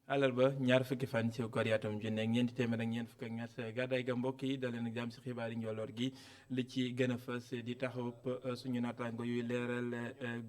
àllarba ñaar fukki fan ci koor yaatam junne ak ñeenti téeméer ak ñeent fukk ak ñett gàddaay ga mbokk yi daleen ak jàmm si xibaar yi njolloor gi li ci gën a fës di taxaw suñu naataango yuy leeral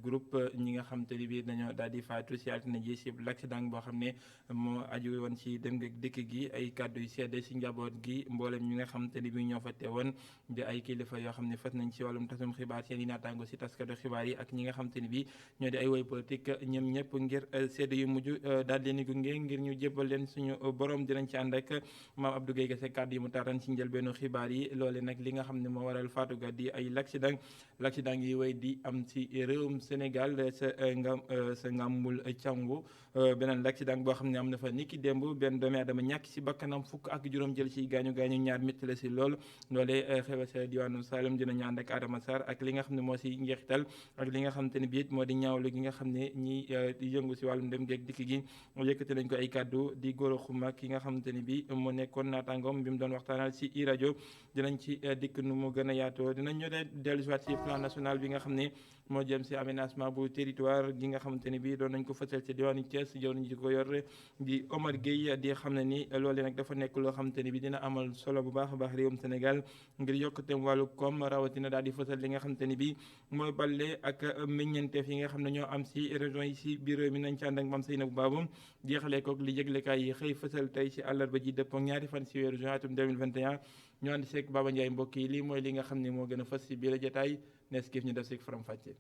groupe ñi nga xam te ni bii dañoo daal di faatu si altine ji si l'accident boo xam ne moo aju woon si dem ak dikk gi ay kàddu yu sedde si njaboot gi mboolem ñi nga xam te ni bii ñoo fa teewoon di ay kilifa yoo xam ne fas nañ si wàllum tasum xibaar seen i naataango si taskatu xibaar yi ak ñi nga xam te ni bii ñoo di ay woy politique ñoom ñëpp ngir sedde yu mujj daal leen di gunge ngir ñu jébbal leen suñu borom dinañ ci ànd ak maam Abdou Guèye Gassé kàddu yi mu taataan ci njëlbeenu xibaar yi loole nag li nga xam ne moo waral faatu ga di ay l'accident yi way di am ci réewum Sénégal sa ngàmbul càngu beneen l'accident boo xam ne am na fa niki démb benn doomi aadama ñàkk si bakkanam fukk ak juróom jël ci gaañu ñaar métti la si lool loole xewe sa diwaanu Saloum dinañu ànd ak Adama Sarr ak li nga xam ne moo si njeexital ak li nga xam te ne biit moo di ñaawlu gi nga xam ne ñi yëngu si wàllum dem geeg dikk gi yëkkati nañ ko ay kàddu di góor a xuma ki nga xamante ni bi moo nekkoon naataangoom bi mu doon waxtaanal ci i rajo dinañ ci dikk nu mu gën a yaatoo dinañ ñoo dellu si waat ci plan national bi nga xam ne moo jëm si aménagement bu territoire gi nga xamante ni bi doon nañ ko fësal ci diwaanu Thiès jëw nañ ci ko yor di Omar Gueye di xam ne ni loolu nag dafa nekk loo xamante ni bi dina amal solo bu baax a baax réewum Sénégal ngir yokkuteem wàllu koom rawatina daal di fësal li nga xamante ni bi mooy balle ak meññeenteef yi nga xam ne ñoo am si région yi si biir réew mi nañ ci ànd ak Mame Seynabou Babou jeexalee kook li yëglekaay yi xëy fësal tey ci àllarba ji dëppoo ñaari fan si weeru juin atum 2021 ñu ànd seeg Baba Ndiaye mbokk yi lii mooy li nga xam ne moo gën a fës si biir jotaay nees kiif ñu def seeg faram fàcce.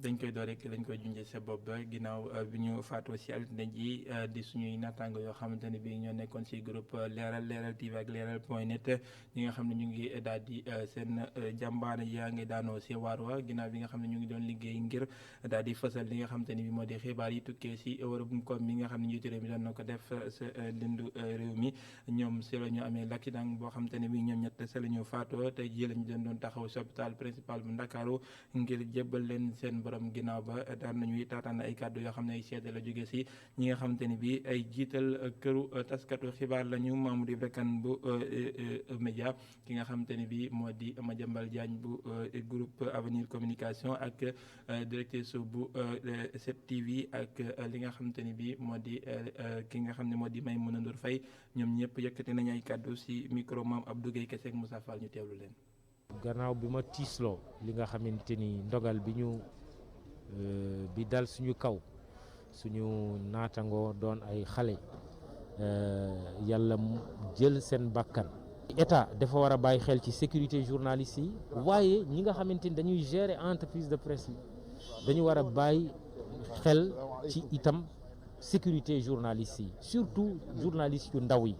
dañ koy door rek lañ koy junjee sa bopp ba ginnaaw bi ñu faatoo si altine ji di suñuy nattaango yoo xamante ne bi ñoo nekkoon si groupe leeral TV ak leeral point net ñi nga xam ne ñu ngi daal di seen jàmbaar yaa ngi daanoo si waar wa ginnaaw bi nga xam ne ñu ngi doon liggéey ngir daal di fësal li nga xamante ne bi moo di xibaar yi tukkee si wërëbum koom mi nga xam ne njiitu réew mi doon na ko def sa dindu réew mi ñoom si la ñu amee l'accident boo xamante ne bi ñoom ñett sa la ñu faatoo tey ji lañu doon taxaw si hôpital principal bu Ndakaaru ngir jébbal leen seen borom ginnaaw ba daan nañuy taataan ay kàddu yoo xam ne ay seede la jóge si ñi nga xamante ni bi ay jiital këru taskatu xibaar lañu Mamadou Ibra Kane bu média ki nga xamante ni bi moo di Madiambal Diagne bu groupe Avenir Communication ak directrice bu 7TV ak li nga xamante ni bi moo di ki nga xam ne moo di Maïmouna Ndour Faye ñoom ñëpp yëkkati nañu ay kàddu si micro Mame Abdou Guèye Gassé ak Moussa Fall ñu teewlu leen. gannaaw bi ma tiisloo li nga xamante ni ndogal bi dal suñu kaw suñu naatangoo doon ay xale yàlla jël seen bakkan état dafa war a bàyyi xel ci sécurité journalistes yi waaye ñi nga xamante ni dañuy gérer entreprise de presse yi dañu war a bàyyi xel ci itam sécurité journalistes yi surtout journalistes yu ndaw yi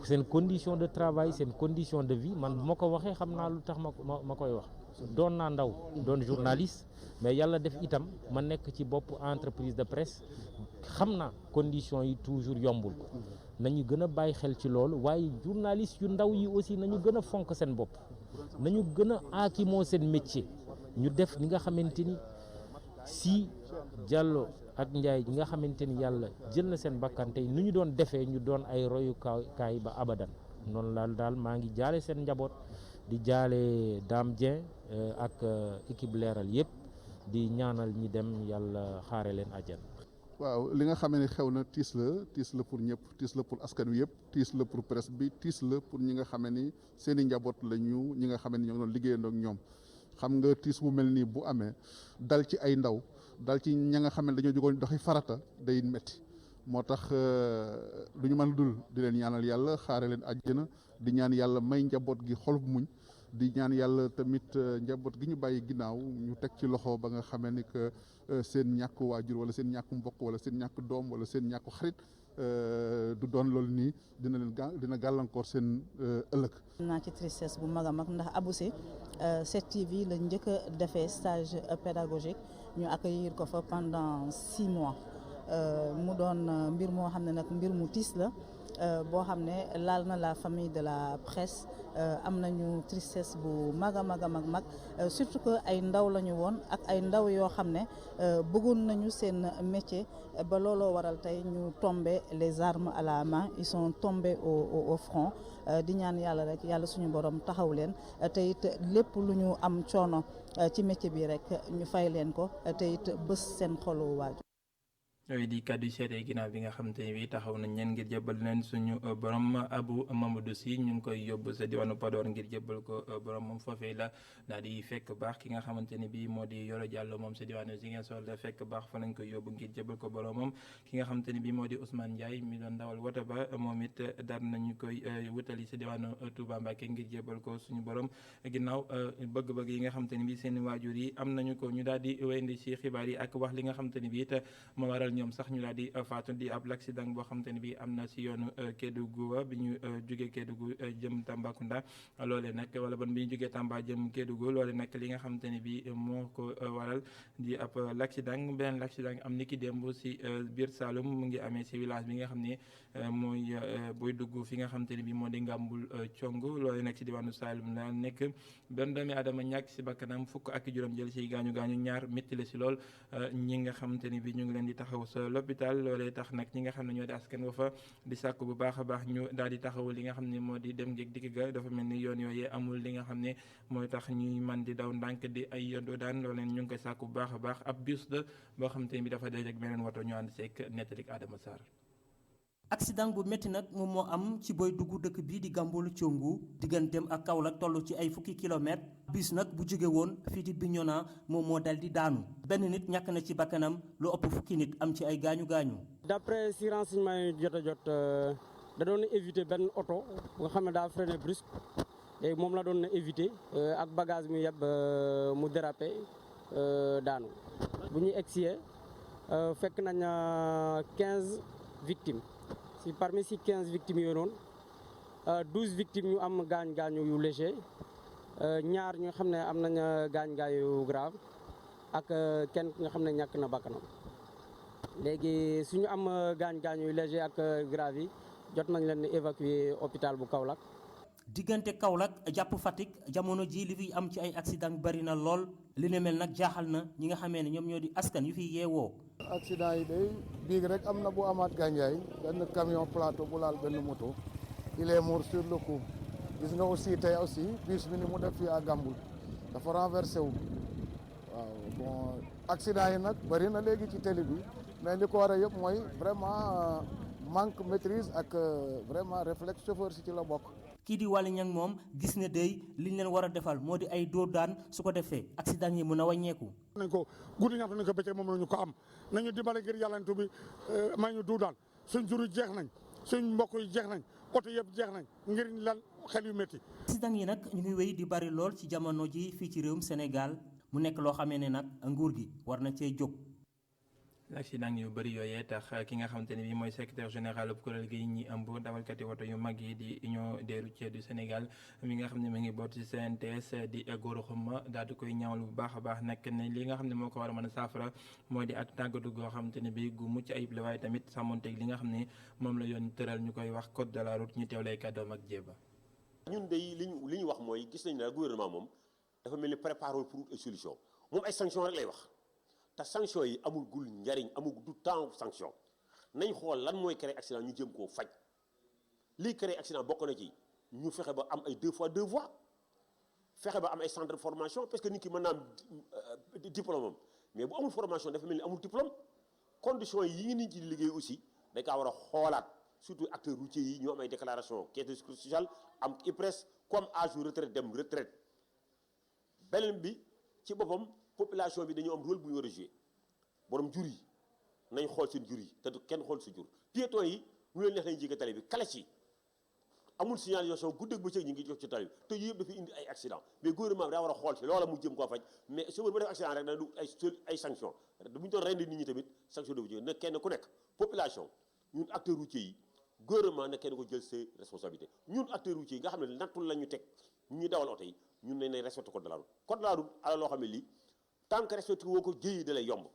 seen condition de travail seen condition de vie man bu ma ko waxee xam naa lu tax ma koy wax doon naa ndaw doon journaliste mais yàlla def itam ma nekk ci bopp entreprise de presse xam naa condition yi toujours yombul nañu gën a bàyyi xel ci loolu waaye journaliste yu ndaw yi aussi nañu gën a fonk seen bopp nañu gën a aakimoo seen métier ñu def ni nga xamante ni si Diallo ak Ndiaye ñi nga xamante ni yàlla jël na seen bakkan tey nu ñu doon defee ñu doon ay royukaay ba abadan noonu laal daal maa ngi jaale seen njaboot di jaale Dame Dieng ak équipe leeral yëpp di ñaanal ñi dem yàlla xaare leen àjjana. waaw li nga xam ne xew na tiis la pour ñëpp tiis la pour askan wi yëpp tiis la pour presse bi tiis la pour ñi nga xam ni seen i njaboot la ñu ñi nga xam ne ñoo ngi doon liggéeyandoo ak ñoom. xam nga tiis bu mel nii bu amee dal ci ay ndaw dal ci ña nga xam ne dañoo jógoon doxi farata day métti moo tax du ñu mën dul di leen ñaanal yàlla xaare leen àjjana di ñaan yàlla may njaboot gi xol bu muñ di ñaan yàlla tamit njaboot gi ñu bàyyi ginnaaw ñu teg ci loxo ba nga xamee ni que seen ñàkk waajur wala seen ñàkk mbokk wala seen ñàkk doom wala seen ñàkk xarit du doon loolu nii dina gàllankoor seen ëllëg. naa ci tristesse bu mag a mag ndax Abou Sy 7TV la njëkk a defee stage pédagogique ñu accueillir ko fa pendant 6 mois mu doon mbir moo xam ne nag mbir mu tiis la boo xam ne laal na la famille de la presse am nañu tristesse bu mag a mag surtout que ay ndaw la ñu woon ak ay ndaw yoo xam ne bëggoon nañu seen métier ba looloo waral tey ñu tombé les armes à la main ils sont tombés au front di ñaan yàlla rek yàlla suñu borom taxaw leen te it lépp lu ñu am coono ci métier bi rek ñu fay leen ko te it bés seen xolu waaju yooyu di kàddu seede ginnaaw bi nga xamante ne bi taxaw nañ leen ngir jébbal leen suñu borom Abou Mamadou Sy ñu ngi koy yóbbu sa diwaanu Podor ngir jébbal ko borom moom foofee la daal di fekk baax ki nga xamante ne bi moo di Yoro Diallo moom sa diwaanu Ziguinchor la fekk baax fa lañ koy yóbbu ngir jébbal ko borom moom ki nga xamante ne bi moo di Ousmane Ndiaye mi doon dawal woto ba moom it daal nañu koy wutali sa diwaanu Touba Mbacké ngir jébbal ko suñu borom ginnaaw bëgg-bëgg yi nga xamante ne bi seen waajur yi am nañu ko ñu daal di wéyandi ci xibaar yi ak wax li nga xamante ne bi it moo waral ñoom sax ñu daal di faatu di ab l'accident boo xamante ne bi am na si yoonu Kédougou bi ñu jógee Kédougou jëm Tambacounda loole nag wala bon bi ñu jógee Tamba jëm Kédougou loole nag li nga xamante ne bi moo ko waral di ab l'accident beneen l'accident am ni ki démb si biir Saloum mu ngi amee si village bi nga xam ne mooy booy dugg fi nga xamante ne bi moo di Ngambul Cong loole nag si diwaanu Saloum la nekk benn doomi aadama ñàkk si bakkanam fukk ak juróom jël si gaañu ñaar métti la si lool ñi nga xamante ne bi ñu ngi leen di taxaw sa l'hôpital loolee tax nag ñi nga xam ne ñoo di askan wa fa di sàkku bu baax a baax ñu daal di taxaw li nga xam ne moo di dem ngeeg dikk ga dafa mel ni yoon yooyee amul li nga xam ne mooy tax ñuy man di daw ndànk di ay yodoo daan loolee ñu ngi koy sàkku bu baax a baax ab bus la boo xam te ne bi dafa dee rek beneen woto ñu ànd seeg nettalik Adama Sarr. accident bu métti nag moom moo am ci booy dugg dëkk bii di Gambolu Congu digganteem ak Kaolack toll ci ay fukki kilomètres bis nag bu jóge woon fii di Bignona moom moo dal di daanu benn nit ñàkk na ci bakkanam lu ëpp fukki nit am ci ay gaañu. d'après si renseignement yi jot a jot da doon éviter benn oto nga xam ne daa freiné brusque et moom la doon éviter ak bagage mu yeb mu dérapé daanu bu ñuy egsiyee fekk nañ 15 victimes. si parmi si 15 victimes yooyu noonu 12 victimes ñu am gaañ-gaañu yu léger ñaar ñu xam ne am nañ gaañ-gaañu yu grave ak kenn nga xam ne ñàkk na bakkanam léegi suñu am gaañ-gaañu yu léger ak grave yi jot nañ leen évacuer hôpital bu Kaolack. diggante Kaolack jàpp Fatick jamono ji li fi am ci ay accident bari na lool li ne mel nag jaaxal na ñi nga xamee ne ñoom ñoo di askan yu fi yeewoo. accident yi day biig rek am na bu amaat Gandiaye benn camion plateau bu laal benn moto il est mort sur le coup gis nga aussi tey aussi bus bi ni mu def fii à Gamboul dafa renversé wu waaw bon accident yi nag bëri na léegi ci télé bi mais li ko war a yëpp mooy vraiment manque maîtrise ak vraiment réflexe chauffeur si ci la bokk. kii di Waly Niang moom gis ne day li ñu leen war a defal moo di ay dóor daan su ko defee accident yi mën a wàññeeku. nañ ko guddi ñaata nañ ko bëccëg moom la ñu ko am nañu dimbale ngir yàllantu bi may ñu dóor daan suñ jur yi jeex nañ suñ mbokk yi jeex nañ oto yëpp jeex nañ ngir lan xel yu métti. accident yi nag ñu ngi wéy di bari lool ci jamono ji fii ci réewum Sénégal mu nekk loo xamee ne nag nguur gi war na cee jóg. accident yu bëri yooyee tax ki nga xamante ne bi mooy secrétaire général bu kuréel gi ñi ëmb dawalkati woto yu mag yi di union des routiers du Sénégal mi nga xam ne mu ngi boot ci CNTS di Gora Khouma daal di koy ñaawal bu baax a baax nag ne li nga xam ne moo ko war a mën a saafara moo di ak tàggatu goo xamante ne bi gu mucc ayib la waaye tamit sàmmonteeg li nga xam ne moom la yoon tëral ñu koy wax code de la route ñu teewlay kàddoom ak jéeba. ñun day li ñu wax mooy gis nañ ne gouvernement moom dafa mel ni préparé pour ay solution moom ay sanction rek lay wax. te sanction yi amul gul njariñ amul du temps sanction nañ xool lan mooy créer accident ñu jëm koo faj lii créer accident bokk na ci ñu fexe ba am ay 2x2 voies fexe ba am ay centre de formation parce que nit ki mën naa am diplôme am mais bu amul formation dafa mel ni amul diplôme conditions yi nit ñi di liggéey aussi dañ kaa war a xoolaat surtout acteurs routiers yi ñoo am ay déclaration caisse de sécurité sociale am IPRES comme âge de retraite dem retraite beneen bi ci boppam population bi dañoo am rôle bu ñu war a jouer borom jur yi nañ xool seen jur yi te kenn xool sa jur piétons yi ñu leen neex nañ jéggi tali bi calèche yi amul signalisation guddeeg bëccëg ñu ngi jox ci tali bi te yëpp dafay indi ay accident mais gouvernement bi daa war a xool si loola mu jëm koo faj mais chauffeur ba def accident rek dana du ay sanction bu ñu doon rendi nit ñi tamit sanction de bu jóge na kenn ku nekk population ñun acteurs routiers yi gouvernement na kenn ko jël ses responsabilités ñun acteurs routiers yi nga xam ne nattul la ñu teg ñu dawal oto yi ñun nañ respecté code de la route code de la route ala loo xam ne lii tant que respecté woo ko jëyi da lay yomb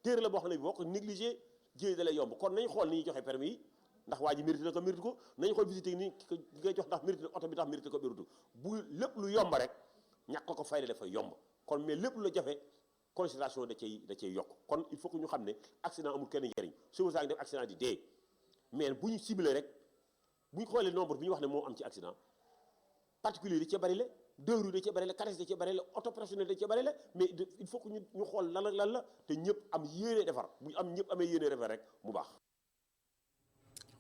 téere la boo xam ne bi boo ko négligé jéey da lay yomb kon nañ xool ni ñuy joxe permis yi ndax waa ji mérité na ko mérité ko nañ xool visite ni ki ngay jox ndax mérité oto bi ndax mérité ko mérité bu lépp lu yomb rek ñàkk ko fayda dafa yomb kon mais lépp lu la jafe considération da cay yokk kon il faut que ñu xam ne accident amul kenn njariñ suba saa ngi def accident di dee mais bu ñu ciblé rek bu ñu xoolee nombre bi ñu wax ne moo am ci accident particulier da cee bari la deux roues da cee bari la caresse da cee bari la auto personnel da cee bari la mais il faut que ñu xool lan ak lan la te ñëpp am yéene defar bu am ñëpp amee yéene defar rek mu baax.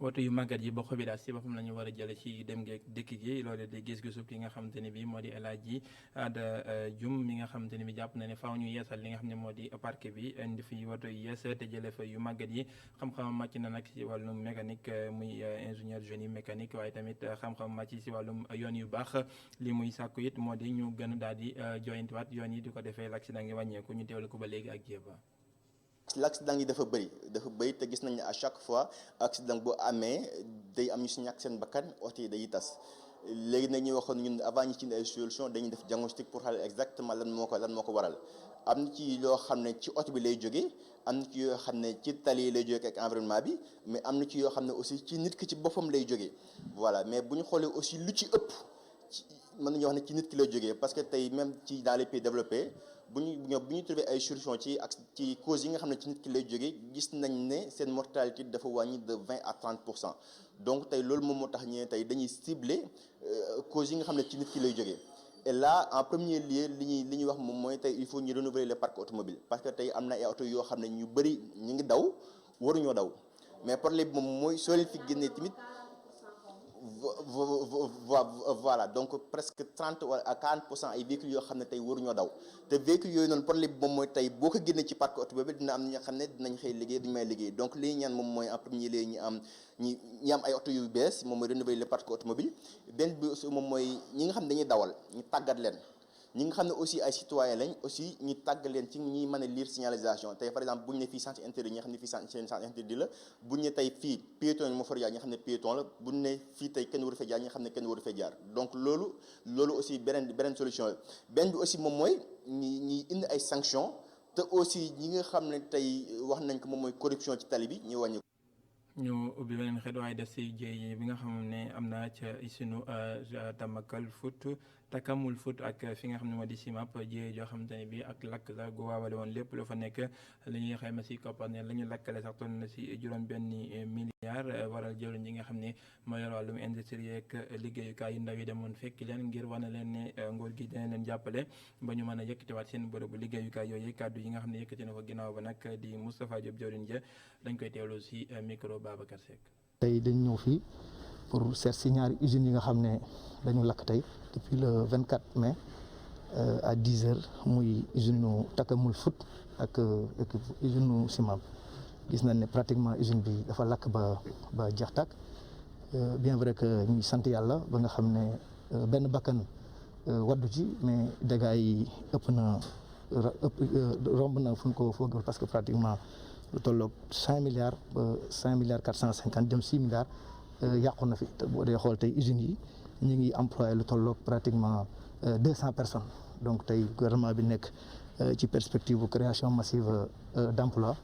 woto yu màggat yi bokk bi daal si boppam la ñu war a jële ci dem geeg dëkk gi loolu di gis-gisu ki nga xamante ne bi moo di El Hadji Ada Dioum mi nga xamante ne bi jàpp na ne faaw ñu yeesal li nga xam ne moo di parc bi indi fi woto yu yees te jële fa yu màggat yi xam-xamam màcc na nag si wàllum mécanique muy ingénieur génie mécanique waaye tamit xam-xamam màcc si wàllum yoon yu baax li muy sàkku it moo di ñu gën a daal di joyantiwaat yoon yi di ko defee l'accident ngi wàññeeku ñu teewlu ko ba léegi ak jéeba. l'accident yi dafa bëri te gis nañ ne à chaque fois accident bu amee day am ñu si ñàkk seen bakkan oto yi day tas léegi nag ñuy waxoon ñun avant ñu ci indi ay solution dañuy def diagnostic pour xam exactement lan moo ko waral am na ci loo xam ne ci oto bi lay jógee am na ci yoo xam ne ci tali yi lay jógee ak environnement bi mais am na ci yoo xam ne aussi ci nit ki ci boppam lay jógee voilà mais bu ñu xoolee aussi lu ci ëpp mën nañu wax ne ci nit ki lay jógee parce que tey même ci dans les pays développés bu ñu trouvé ay solution ci causes yi nga xam ne ci nit ki lay jógee gis nañ ne seen mortalité dafa wàññi de 20 à 30% donc tey loolu moom moo tax ñu ne tey dañuy cibler causes yi nga xam ne ci nit ki lay jógee et là en premier lieu li ñuy wax moom mooy tey il faut ñu renouveler le parc automobile parce que tey am na ay oto yoo xam ne ñu bëri ñu ngi daw waruñoo daw mais problème bi moom mooy soo leen fi génnee tamit voilà donc presque 30 wala à 40% ay véhicules yoo xam ne tey waruñoo daw te véhicules yooyu noonu problème bi moom mooy tey boo ko génnee ci parc automobile dina am ñi nga xam ne dinañ xëy liggéey duñu may liggéey donc li ñaan moom mooy en premier lieu ñi am ay oto yu bees moom mooy renouveler le parc automobile benn bi aussi moom mooy ñi nga xam ne dañuy dawal ñu tàggat leen ñi nga xam ne aussi ay citoyens lañ aussi ñu tàgg leen ci ñuy mën a lire signalisation tey par exemple bu ñu ne fii sens interdit ñi nga xam ne fii sens interdit la bu ñu ne tey fii piéton moo fa jaar ñi nga xam ne piéton la bu ñu ne fii tey kenn waru fee jaar ñi nga xam ne kenn waru fee jaar donc loolu aussi beneen solution la benn bi aussi moom mooy ñi indi ay sanctions te aussi ñi nga xam ne tey wax nañ ko moom mooy corruption ci tali bi ñu wàññi ñu ubbi beneen xeet waaye def si jéey bi nga xam ne am na ca sunu takamul foot ak fi nga xam ne moo di simap jéey joo xamante ne bi ak lakk la gu waawale woon lépp lu fa nekk li ñuy xayma si koppar ne la ñu lakkale sax toll na si juróom-benni milliard waral jëriñ ñi nga xam ne moo yor wàllum industrie ak liggéeyukaay yu ndaw yi demoon fekk leen ngir wane leen ne nguur gi dina leen jàppale ba ñu mën a yëkkatiwaat seen bërëbu liggéeyukaay yooyu kàddu yi nga xam ne yëkkati na ko ginnaaw ba nag di Moustapha Diop jëriñ ja dañ koy teewlu si micro Babacar Seck. tey dañ ñëw fii pour seet si ñaari usines yi nga xam ne dañu lakk tey depuis le 24 mai à 10 heures muy usine Takamul Foot ak usine Simap gis nañ ne pratiquement usine bi dafa lakk ba jeex tàkk bien vrai que ñuy sant yàlla ba nga xam ne benn bakkan waddu ci mais dégâts yi romb na fu ñu ko foogul parce que pratiquement lu tolloog 5 milliards ba 5 milliards 450 jëm 6 milliards yàqu na fi te boo dee xool tey usines yi ñu ngi employé lu tolloog pratiquement 200 personnes donc tey gouvernement bi nekk ci perspective bu création massive d'emploi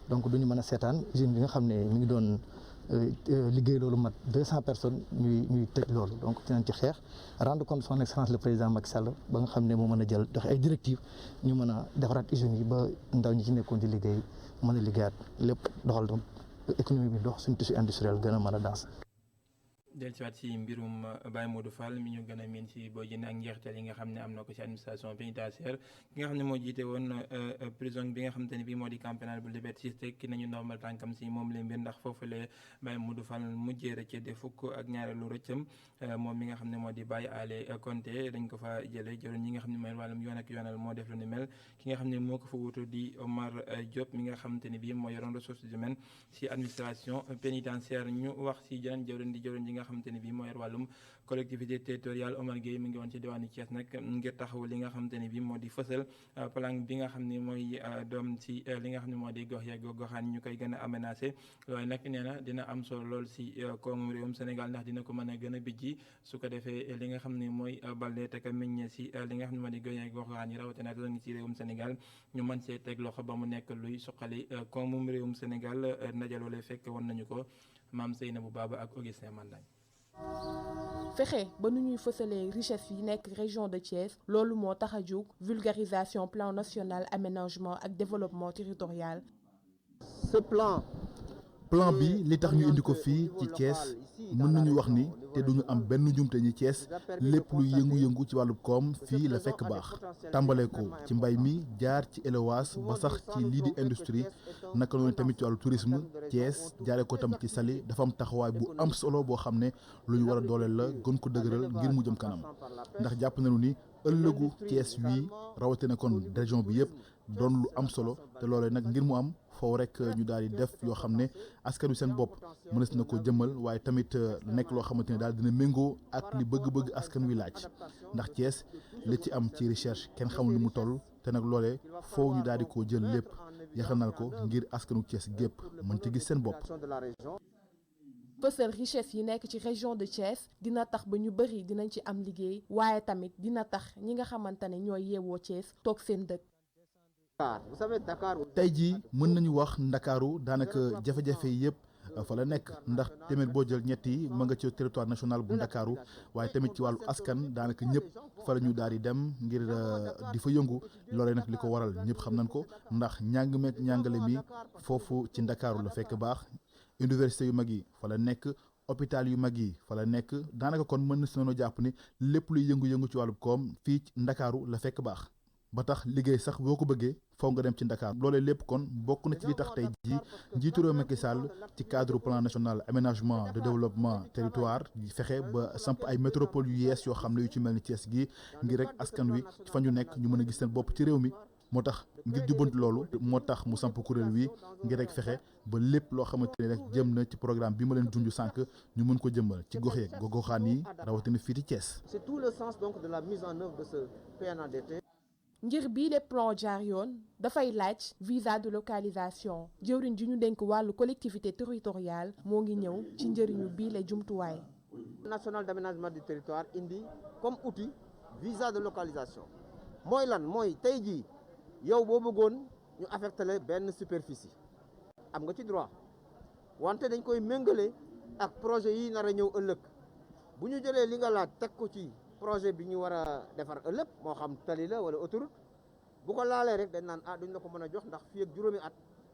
donc du ñu mën a seetaan usine bi nga xam ne mi ngi doon liggéey loolu mat 200 personnes ñuy tëj loolu donc dinañ ci xeex rendre compte son excellence le président Macky Sall ba nga xam ne moo mën a jël dox ay directives ñu mën a defaraat usines yi ba ndaw ñi ci nekkoon di liggéey mën a liggéeyaat lépp doxal économie bi dox suñu tissu industriel gën a mën a danse. dellusiwaat si mbirum Baye Modou Fall mi ñu gën a miin si boo jënd ak njeexital yi nga xam ne am na ko si administration pénitentiaire ki nga xam ne moo jiite woon prison bi nga xamante ne bii moo di camp pénal bu Liberté 6 ki nañu normal tànkam si moom la mbir ndax foofu la Baye Modou Fall mujjee rëcc de fukk ak ñaareelu rëccam moom mi nga xam ne moo di Baye Alé Konté dañ ko fa jëlee jëloon ñi nga xam ne mooy wàllum yoon ak yoonal moo def lu ni mel ki nga xam ne moo ko fa wutu di Omar Diop mi nga xamante ne bii moo yoroon ressources humaines si administration pénitentiaire ñu wax si jeneen jëwriñ di jëwriñ ji nga xamante ni bii moo yor wàllum collectivité territoriale Omar Gueye mi ngi woon ci diwaanu Thiès nag ngir taxaw li nga xamante ni bii moo di fësal plan bi nga xam ne mooy doom ci li nga xam ne moo di gox yeeg goxaan yi ñu koy gën a aménagé loolu nag nee na dina am solo lool si koomum réewum Sénégal ndax dina ko mën a gën a bijji su ko defee li nga xam ne mooy balde te ka meññee si li nga xam ne moo di gox yeeg goxaan yi rawatina la ngi ci réewum Sénégal ñu mën see teg loxo ba mu nekk luy suqali koomum réewum Sénégal ndaje loolee fekk woon nañu ko maam Seynabou Baba ak Augustin Mandagne. fexe ba nu ñuy fësalee richesse yi nekk région de Thiès loolu moo tax a jóg vulgarisation plan national aménagement ak développement territorial. Ce plan bi li tax ñu indi ko fii ci Thiès mën nañu wax ni te duñu am benn njumte ñi Thiès lépp luy yëngu-yëngu ci wàllu koom fii la fekk baax tàmbale ko ci mbay mi jaar ci élevage ba sax ci lii di industrie naka noonu tamit ci wàllu tourisme Thiès jaare ko tam ci Saly dafa am taxawaay bu am solo boo xam ne lu ñu war a dooleel la gën ko dëgëral ngir mu jëm kanam ndax jàpp nañu ni ëllëgu Thiès wii rawatina kon région bi yëpp doon lu am solo te loolee nag ngir mu am foofu rek ñu daal di def yoo xam ne askan wi seen bopp mënees na ko jëmmal waaye tamit nekk loo xamante ne daal dina méngoo ak li bëgg-bëgg askan wi laaj ndax Thiès li ci am ci recherche kenn xamul ni mu toll te nag loolee foofu ñu daal di ko jël lépp yaxanal ko ngir askanu Thiès gépp mën ci gis seen bopp. fësal richesse yi nekk ci région de Thiès dina tax ba ñu bëri dinañ ci am liggéey waaye tamit dina tax ñi nga xamante ne ñooy yeewoo Thiès toog seen dëkk. tey jii mën nañu wax ndakaaru daanaka jafe-jafe yi yëpp fa la nekk ndax téeméer boo jël ñett yi ma nga ci territoire national bu ndakaaru waaye tamit ci wàllu askan daanaka ñëpp fa la ñu daal di dem ngir di fa yëngu loolee nag li ko waral ñëpp xam nañ ko ndax njàng meek njàngale mi foofu ci ndakaaru la fekk baax université yu mag yi fa la nekk hôpital yu mag yi fa la nekk daanaka kon mën na si noonu jàpp ni lépp luy yëngu-yëngu ci wàllu koom fii ci ndakaaru la fekk baax ba tax liggéey sax boo ko bëggee faw nga dem ci Dakar loolee lépp kon bokk na ci li tax tey jii njiitu réew Macky Sall ci cadre plan national aménagement de développement territoire fexe ba samp ay métropole yu yees yoo xam ne yu ci mel ni Thiès gi ngir rek askan wi fa ñu nekk ñu mën a gis seen bopp ci réew mi moo tax ngir jubbanti loolu moo tax mu samp kuréel wi ngir rek fexe ba lépp loo xamante ne rek jëm na ci programme bi ma leen junj sànq ñu mën ko jëmmal ci gox yeeg goxaan yi rawatina fii ci Thiès. C'est tout le sens donc de la mise en œuvre de ce PNADT. ngir bii de plan jaar yoon dafay laaj visa de localisation jëwriñ ji ñu dénk wàllu collectivité territoriale moo ngi ñëw ci njëriñu bii la jumtuwaay. national d'aménagement du territoire indi comme outil visa de localisation mooy lan mooy tey jii yow boo bëggoon ñu affecté la benn superficie am nga ci droit wante dañ koy méngale ak projet yi nar a ñëw ëllëg bu ñu jëlee li nga laaj teg ko ci projet bi ñu war a defar ëllëg moo xam tali la wala autoroute bu ko laalee rek dañ naan duñ la ko mën a jox ndax fii ak juróomi at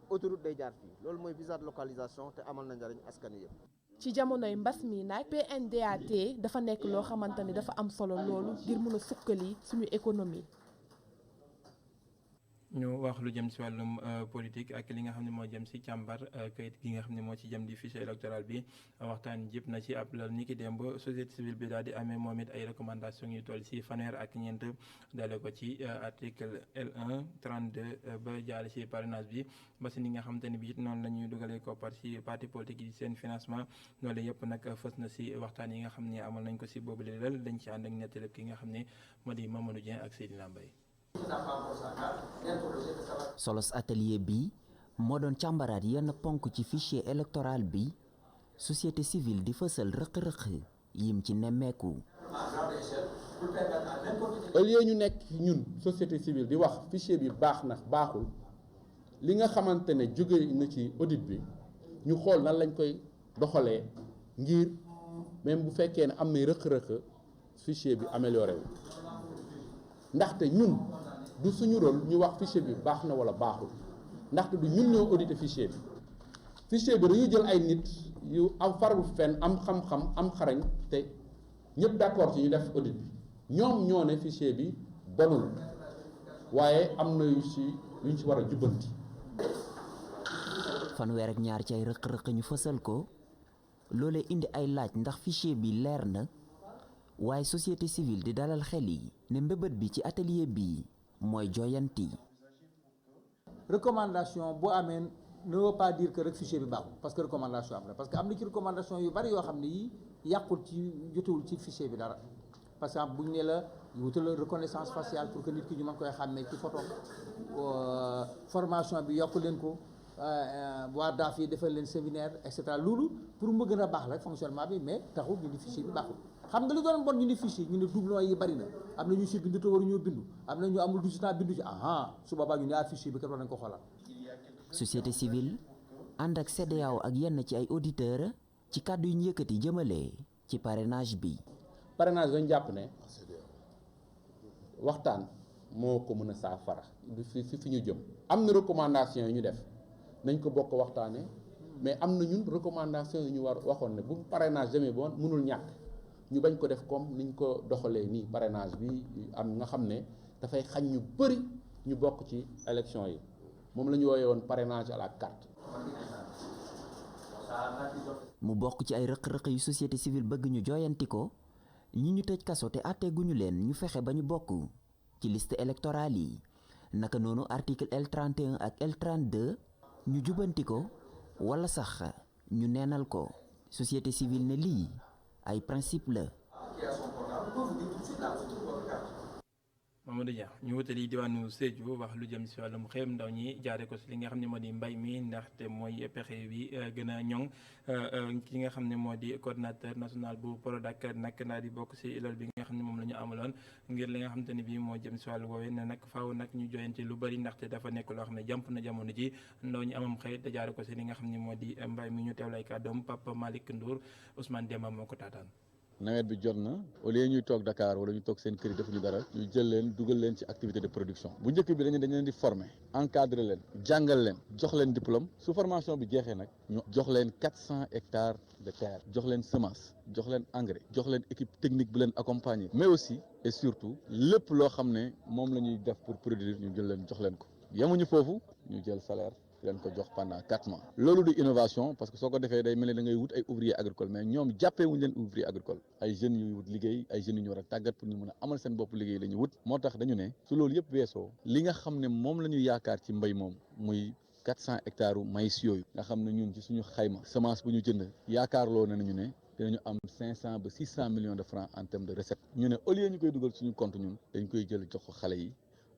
autoroute day jaar fii loolu mooy visa de localisation te amal na njariñ askan wi yëpp. ci jamonoy mbas mi nag PNDAT dafa nekk loo xamante ni dafa am solo loolu ngir mën a sukkali suñu économie. ñu wax lu jëm ci wàllum politique ak li nga xam ne moo jëm ci càmbar kayit gi nga xam ne moo ci jëm di fichier électoral bi waxtaan jëpp na ci ab lal ni ki démb société civile bi daal di amee moom it ay recommandation yu toll ci fanweer ak ñeent dale ko ci article L1 32 ba jaale ci parrainage bi ba ci ni nga xamante ne bi it noonu la ñuy dugalee koppar ci parti politique yi seen financement loolu yëpp nag fës na ci waxtaan yi nga xam ne amal nañ ko ci boobu lal dañ ci ànd ak nettali ki nga xam ne moo di Mamadou Dieng ak Seydina Mbaye. solos atelier bi moo doon càmbaraat yenn ponk ci fichier électoral bi société civile di fësal rëq-rëq yim ci nemmeeku. au lieu ñu nekk ñun société civile di wax fichier bi baax na baaxul li nga xamante ne jóge na ci audit bi ñu xool nan lañ koy doxalee ngir même bu fekkee ne am na rëq-rëq fichier bi amélioré wu ndaxte ñun du suñu rôle ñu wax fichier bi baax na wala baaxul ndaxte du ñun ñoo audité fichier bi dañuy jël ay nit yu am farlu fenn am xam-xam am xarañ te ñëpp d'accord ci ñu def audit bi ñoom ñoo ne fichier bi bonul waaye am na yu ñu ci war a jubbanti. fanweer ak ñaar ci ay rëq-rëq ñu fësal ko loolee indi ay laaj ndax fichier bi leer na waaye société civile di dalal xel yi ne mbébét bi ci atelier bi mooy jooyanti. recommandation bu amee ne veut pas dire que rek fichier bi baaxul parce que recommandation am na parce que am na ci recommandation yu bari yoo xam ne yi yàqul ci jotewul ci fichier bi dara par exemple bu ñu ne la wutal reconnaissance faciale pour que nit ki ñu mën koy xàmmee ci photo formation bi yokk leen ko waa daaf yi defal leen séminaire et cetera loolu pour mu gën a baax rek fonctionnement bi mais taxul ñu ni fichier bi baaxul xam nga li doon bon ñu ni fichier ñu ne doublon yi bari na am na ñu si bindu te waruñoo bindu am na ñu amul du temps bindu ci su boobaa ñu ne fichier bi kat war nañ ko xoolal. société civile ànd ak CEDEAO ak yenn ci ay auditeurs ci kàddu yu ñu yëkkati jëmale ci parrainage bi. parrainage dañ jàpp ne waxtaan moo ko mën a saafara du fi ñu jëm am na recommandation yi ñu def nañ ko bokk waxtaanee mais am na ñun recommandation yi ñu waxoon ne bu parrainage demee ba mënul ñàkk ñu bañ ko def comme niñ ko doxalee nii parrainage bi am nga xam ne dafay xañ ñu bëri ñu bokk ci élection yi moom la ñu woowee woon parrainage à la carte. mu bokk ci ay rëq-rëq yu société civile bëgg ñu jooyanti ko ñi ñu tëj kaso te àtteeguñu leen ñu fexe ba ñu bokk ci liste électorale yi naka noonu article L31 ak L32 ñu jubanti ko wala sax ñu neenal ko société civile ne lii ay principe la. Mamadou Dia ñu wutali diwaanu Sédhiou wax lu jëm si wàllum xëyam ndaw ñi jaare ko si li nga xam ne moo di mbay mi ndaxte mooy pexe bi gën a ñoŋ ki nga xam ne moo di coordinateur national bu Prodac nag daal di bokk si loolu bi nga xam ne moom la ñu amaloon ngir li nga xamante ne bii moo jëm si wàllu woowee ne nag faaw nag ñu joyante lu bëri ndaxte dafa nekk loo xam ne jàmp na jamono ji ndaw ñi amam xëy te jaare ko si li nga xam ne moo di mbay mi ñu teewlay kàddoom Papa Malick Ndour Ousmane Demba moo ko taataan. nawet bi jot na au lieu ñuy toog Dakar wala ñu toog seen kër yi defuñu dara ñu jël leen dugal leen ci activité de production bu njëkk bi dañu leen di former encadrer leen jàngal leen jox leen diplôme su formation bi jeexee nag ñu jox leen 400 hectares de terre jox leen semence jox leen engrais jox leen équipe technique bu leen accompagner mais aussi et surtout lépp loo xam ne moom la ñuy def pour produire ñu jël leen jox leen ko yemuñu foofu ñu jël salaire leen ko jox pendant 4 mois loolu du innovation parce que soo ko defee day mel ni da ngay wut ay ouvrier agricole mais ñoom jàppee wuñu leen ouvrier agricole ay jeunes yuy wut liggéey ay jeunes yu ñu war a tàggat pour ñu mën a amal seen bopp liggéey la ñu wut moo tax dañu ne su loolu yëpp weesoo li nga xam ne moom la ñu yaakaar ci mbay moom muy 400 hectares maïs yooyu nga xam ne ñun ci suñu xayma semence bu ñu jënd yaakaarloo nañu ne dinañu am 500 ba 600 millions de francs en termes de recette ñu ne au lieu ñu koy dugal suñu compte ñun dañ koy jël jox ko xale yi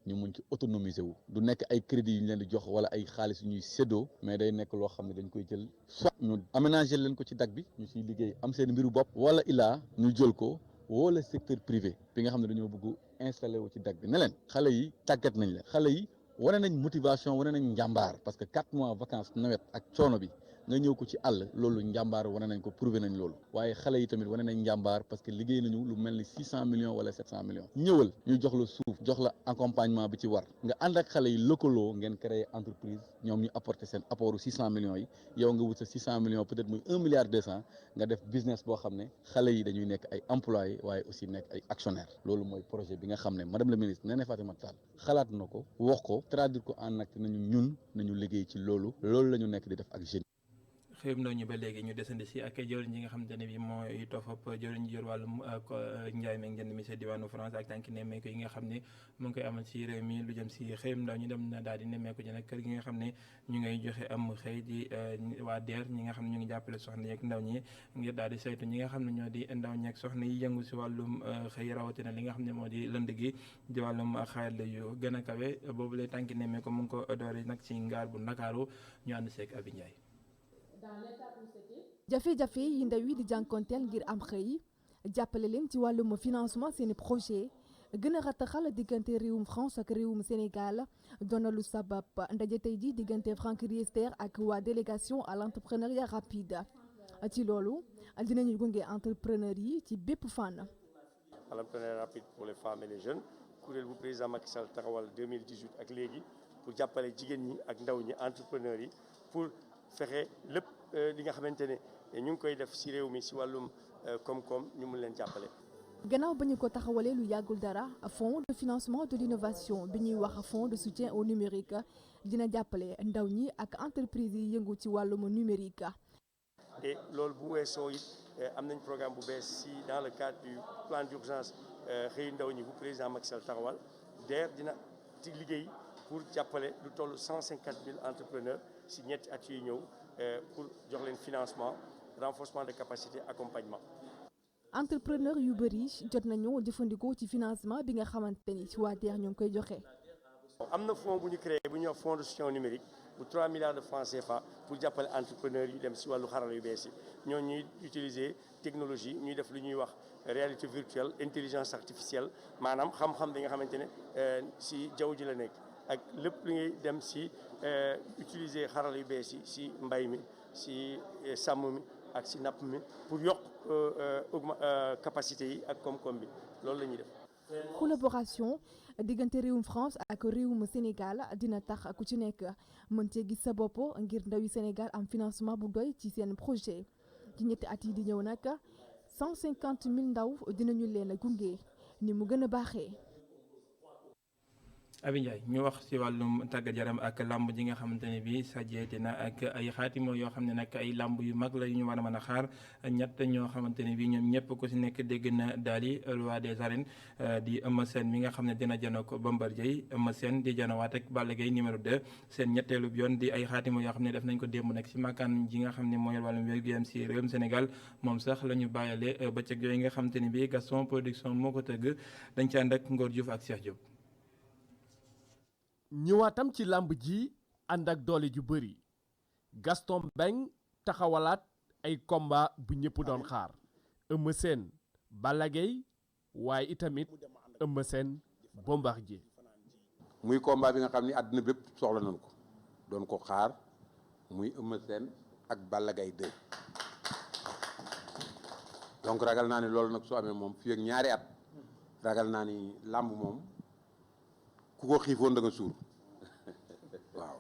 ñu mun ci autonomiser wu du nekk ay crédits yu ñu leen di jox wala ay xaalis yu ñuy séddoo mais day nekk loo xam ne dañ koy jël soit ñu aménager leen ko ci dag bi ñu ciy liggéey am seen mbiru bopp wala ilaa ñu jël ko wala secteur privé bi nga xam ne dañoo bëgg installé wu ci dag bi ne leen xale yi tàggat nañ leen xale yi wane nañ motivation wane nañ njàmbaar parce que 4 mois vacances nawet ak coono bi nga ñëw ko ci àll loolu njàmbaar wane nañ ko prouvé nañ loolu waaye xale yi tamit wane nañ njàmbaar parce que liggéey nañu lu mel ni 600 millions wala 700 millions ñëwal ñu jox la suuf jox la accompagnement bi ci war nga ànd ak xale yi lëkkaloo ngeen créer entreprise ñoom ñu apporter seen apportu 600 millions yi yow nga wut sa 600 millions peut-être muy 1 milliard 200 nga def business boo xam ne xale yi dañuy nekk ay employés waaye aussi nekk ay actionnaires loolu mooy projet bi nga xam ne madame la ministre Néné Fatoumata Tall xalaat na ko wax ko traduire ko en acte nañu nañu liggéey ci loolu la ñu nekk di def ak jeunes. xëyum ndaw ñu ba léegi ñu desandi si ak jëwriñ yi nga xamante ne bi mooy toofap jëwriñ ji yor wàllum njaay meeg njënd mi si diwaanu France ak tànki nemmeeku yi nga xam ne mu ngi koy amal si réew mi lu jëm si xëyum ndaw ñu dem na daal di nemmeeku ji nag kër gi nga xam ne ñu ngay joxe am xëy di waa DER ñi nga xam ne ñu ngi jàppale soxna yeeg ndaw ñi ngir daal di saytu ñi nga xam ne ñoo di ndaw ñeeg soxna yi yëngu si wàllum xëy rawatina li nga xam ne moo di lënd gi di wàllum xaarala yu gën a kawe boobu lay tànki nemmeeku mu ngi ko doore nag si ngaar bu Ndakaaru ñu ànd seeg Abi Ndiaye. jafe-jafe yi ndaw yi di jànkonteel ngir am xëy jàppale leen ci wàllum financement seeni projet gën a rataxal diggante réewum France ak réewum Sénégal doon na lu sabab ndaje tey ji diggante Franck Riester ak waa délégation à l'entrepreneuriat rapide ci loolu dinañu gunge entrepreneur yi ci bépp fànn. à l'entrepreneuriat rapide pour les femmes et les jeunes kuréel bu président Macky Sall taxawal 2018 ak léegi pour jàppale jigéen ñi ak ndaw ñi entrepreneur yi pour fexe lépp li nga xamante ne ñu ngi koy def ci réew mi ci wàllum koom-koom ñu mun leen jàppale. gannaaw ba ñu ko taxawalee lu yàggul dara fonds de financement de l'innovation bi ñuy wax fonds de soutien au numérique dina jàppale ndaw ñi ak entreprise yi yëngu ci wàllum numérique. et loolu bu weesoo it am nañ programme bu bees ci dans le cadre du plan d'urgence xëy ndaw ñi bu président Macky Sall taxawal DER dina ci liggéey pour jàppale lu toll 150 000 entrepreneurs si ñetti at yu ñëw pour jox leen financement renforcement de capacité accompagnement. entrepreneur yu bëri jot nañu jëfandikoo ci financement bi nga xamante ni ci waa DER ñu ngi koy joxe. am na fonds bu ñu créé bu ñuy wax fonds de soutien numérique bu 3 milliards de francs CFA pour jàppale entrepreneurs yi dem si wàllu xarala yu bees yi ñoo ñuy utiliser technologie ñuy def lu ñuy wax réalité virtuelle intelligence artificielle maanaam xam-xam bi nga xamante ne si jaww ji la nekk ak lépp lu ngay dem si utiliser xarala yu bees yi si mbay mi si sàmm mi ak si napp mi pour yokk capacité yi ak koom-koom bi loolu la ñuy def. collaboration diggante réewum France ak réewum Sénégal dina tax ku ci nekk mën cee gis sa bopp ngir ndawi Sénégal am financement bu doy ci seen projet ci ñetti at yi di ñëw nag 150 000 ndaw dinañu leen gunge ni mu gën a baaxee. Abi Ndiaye ñu wax ci wàllum tàggat yaram ak lamb ji nga xamante ne bii sajjeeti na ak ay xaatimo yoo xam ne nag ay lamb yu mag la yu ñu war a mën a xaar ñett ñoo xamante ne bii ñoom ñëpp ku ci nekk dégg na daal di roi des arènes di Eumeu Sène mi nga xam ne dina janoo ko Bombardier Eumeu Sène di janowaat ak Balla Gaye numéro 2 seen ñetteelu yoon di ay xaatimo yoo xam ne def nañ ko démb nag ci makkaan ji nga xam ne mooy wàllum wér-gu-yaram ci réewum Sénégal moom sax la ñu bàyyale bëccëg yooyu nga xamante ne bii Gaston Production moo ko tëgg dañ ci ànd ak Ngor Diouf ak Cheikh Diop. ñëwaatam ci làmb ji ànd ak doole ju bëri Gaston Mbengue taxawalaat ay combat bu ñëpp doon xaar Eumeu Sène Balla Gaye waaye itamit Eumeu Sène Bombardier muy combat bi nga xam ni àdduna bépp soxla nañ ko doon ko xaar muy Eumeu Sène ak Balla Gaye 2 donc ragal naa ni loolu nag soo amee moom fii ak ñaari at ragal naa ni làmb moom ku ko xiifoon da nga suur waaw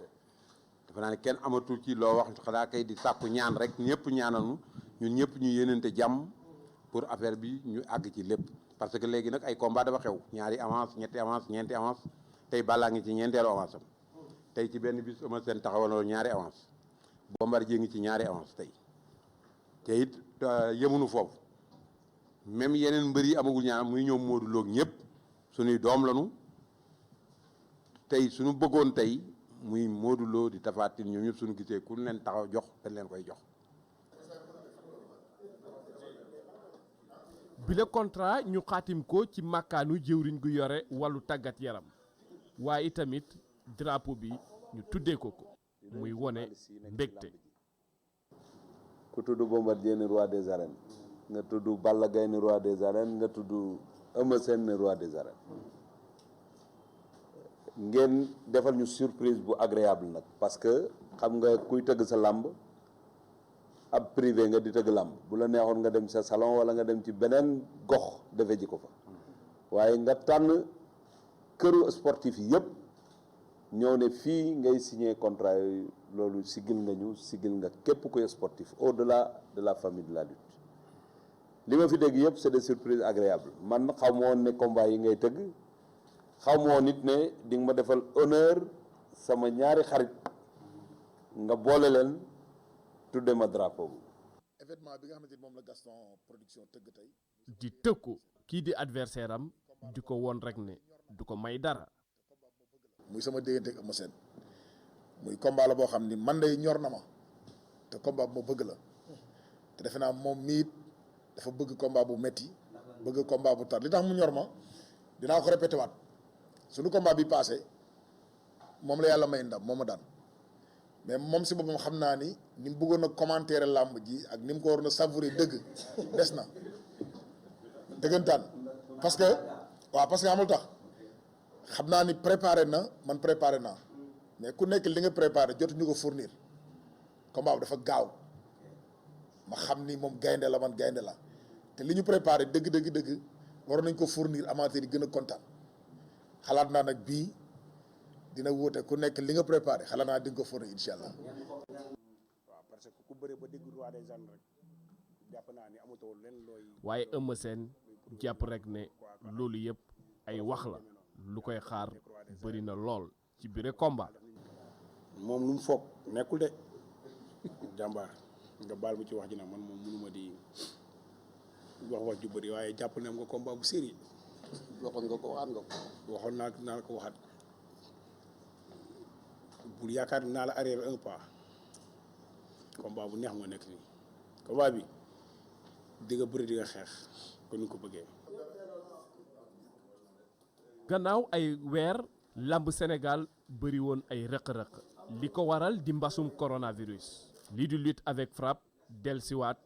dafa naa ne kenn amatul ci loo wax xanaa kay di sàkku ñaan rek ñëpp ñaanal ñun ñëpp ñu yéenante jàmm pour affaire bi ñu àgg ci lépp parce que léegi nag ay combat dafa xew ñaari avance ñetti avance ñeenti avance tey Balla ngi ci ñeenteelu avance am tey ci benn bis Eumeu Sène taxawal ñaari avance Bombardier ngi ci ñaari avance tey te it yemunu foofu même yeneen mbër yi amagul ñaan muy ñoom Modou Lo ñëpp suñuy doom lañu tey suñu bëggoon tey muy Modou Lo di Tapha Tine ñoom ñëpp suñu gisee ku leen taxaw jox dañ leen koy jox. bile contrat ñu xaatim ko ci màkkaanu jëwriñ gu yore wàllu tàggat yaram waaye itamit drapeau bi ñu tuddee ko muy wone mbégte. ku tudd Bombardier ni roi des arènes nga tudd Balla Gaye ni roi des arènes nga tudd Eumeu Sène ni roi des arènes. ngeen defal ñu surprise bu agréable nag parce que xam nga kuy tëgg sa làmb ab privé nga di tëgg làmb bu la neexoon nga dem sa salon wala nga dem ci beneen gox defe ji ko fa waaye nga tànn këru sportif yi yëpp ñëw ne fii ngay signé contrat yooyu loolu sigil nga ñu sigil nga képp kuy sportif au-delà de la famille de la lutte li ma fi dégg yëpp c'est des surprises agréables man xaw ma woon ne combat yi ngay tëgg xaw moo nit ne di nga ma defal honneur sama ñaari xarit nga boole leen tudde ma drapeau bu événement bi nga xamante ni moom la Gaston Production tëgg tey di tëkku kii di adversaire am di ko woon rek ne du ko may dara muy sama déggante ak Eumeu Sène muy combat la boo xam ni man day ñor na ma te combat bu ma bëgg la te defe naa moom miit dafa bëgg combat bu metti bëgg combat bu tar li tax mu ñor ma dinaa ko répété waat suñu combat bi passé moom la yàlla may ndam moo ma daan mais moom si boppam xam naa ni mu bëggoon a commentaire làmb ji ak ni mu ko waroon a savourer dëgg des na dëggantaan parce que xamul tax xam naa ni préparé na man préparé naa mais ku nekk li nga préparé jotuñu ko fournir combat bi dafa gaaw ma xam ni moom gaynde la man gaynde la te li ñu préparé dëgg waroon nañ ko fournir amateur yi gën a kontaan xalaat naa nag bii dina wóote ku nekk li nga préparé xalaat naa di nga ko fournir incha allah. waaw parce que ku bëre ba dégg roi des arènes rek jàpp naa ni amatoo leen looy. waaye Eumeu Sène jàpp rek ne loolu yëpp ay wax la lu koy xaar bëri na lool ci biir combat. moom lu mu foog nekkul de jàmbaar nga baal mu ci wax ji nag man moom mënuma di wax ju bëri waaye jàpp ne am nga combat bu sérieux waxoon nga ko waxaat nga ko waxoon naa la ko waxaat bul yaakaar naa la arrière un pas combat bu neex moo nekk nii combat bi di nga bëri di nga xeex kon ni ko bëggee. gannaaw ay weer lamb Sénégal bëri woon ay rëq-rëq li ko waral di mbasum coronavirus lii di lutte avec frappe delsiwaat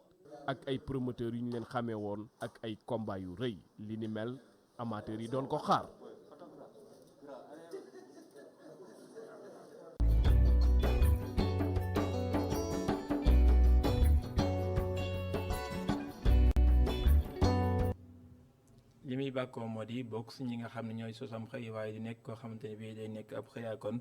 ak ay promoteurs yu ñu leen xamee woon ak ay combat yu rëy li ni mel amateurs yi doon ko xaar. li muy bàkkoo moo di bokk si ñi nga xam ne ñooy sosam xëy waaye di nekk koo xamante ne bii day nekk ab xëyaakoon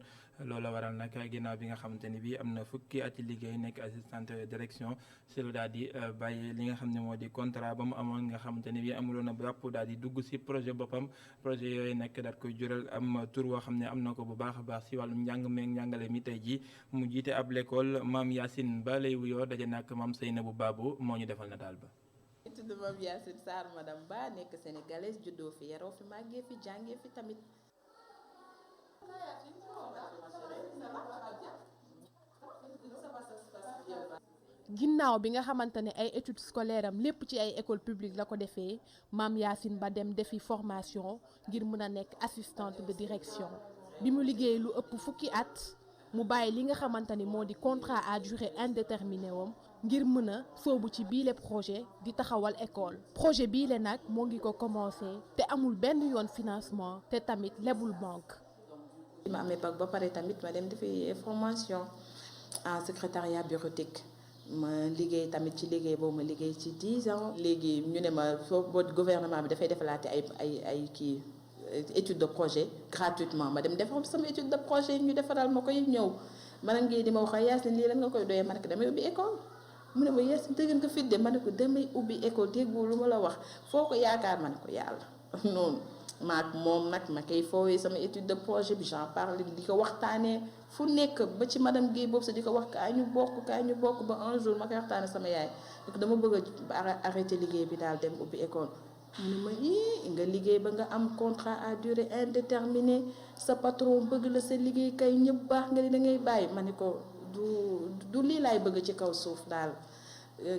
loola waral nag ginnaaw bi nga xamante ne bii am na fukki ati liggéey nekk assistante direction si lu daal di bàyyi li nga xam ne moo di contrat ba mu amoon nga xamante ne bii amuloon a bàpp daal di dugg si projet boppam projet yooyu nekk daat koy jural am tur woo xam ne am na ko bu baax a baax si wàllum njàng meeg njàngale mi tey ji mu jiite ab l'école Maam Yacine Ba lay wuyoo daje nag Maam Seynabou Babou moo ñu defal na daal ba. tudd Mame Yacine Sarr madame Ba nekk sénégalaise juddoo fi yaroo fi màggee fi jàngee fi tamit. ginnaaw bi nga xamante ne ay études scolaires am lépp ci ay école publique la ko defee Mame Yacine Ba dem defi formation ngir mën a nekk assistante de direction bi mu liggéey lu ëpp fukki at mu bàyyi li nga xamante ni moo di contrat à durée indéterminée wam ngir mën a soobu ci biile projet di taxawal école projet biile nag moo ngi ko commencé te amul benn yoon financement te tamit lebul banque. bi ma amee bac ba pare tamit ma dem defi formation en secrétariat bureautique ma liggéey tamit ci liggéey boobu ma liggéey ci 10 ans. léegi ñu ne ma foofu gouvernement bi dafay defalaate ay kii étude de projet gratuitement ma dem defar sama étude de projet ñu defaral ma koy ñëw man ngi di ma wax Yacine lii lan nga koy doyee ma ne ko damay ubbi école. mu ne ma Yacine dëgg nga fit de ma ne ko damay ubbi école déggoo lu ma la wax foo ko yaakaar ma ne ko yàlla noonu maak moom nag ma koy foowee sama étude de projet bi j'en parle di ko waxtaanee fu nekk ba ci madame Guèye boobu sa di ko wax kaay ñu bokk ba un jour ma koy waxtaanee sama yaay dama bëgg a arrêté liggéey bi daal dem ubbi école. mu ne ma nga liggéey ba nga am contrat à durée indéterminée sa patron bëgg la sa liggéey kay ñëpp baax nga di da ngay bàyyi ma ne ko. du lii laay bëgg ci kaw suuf daal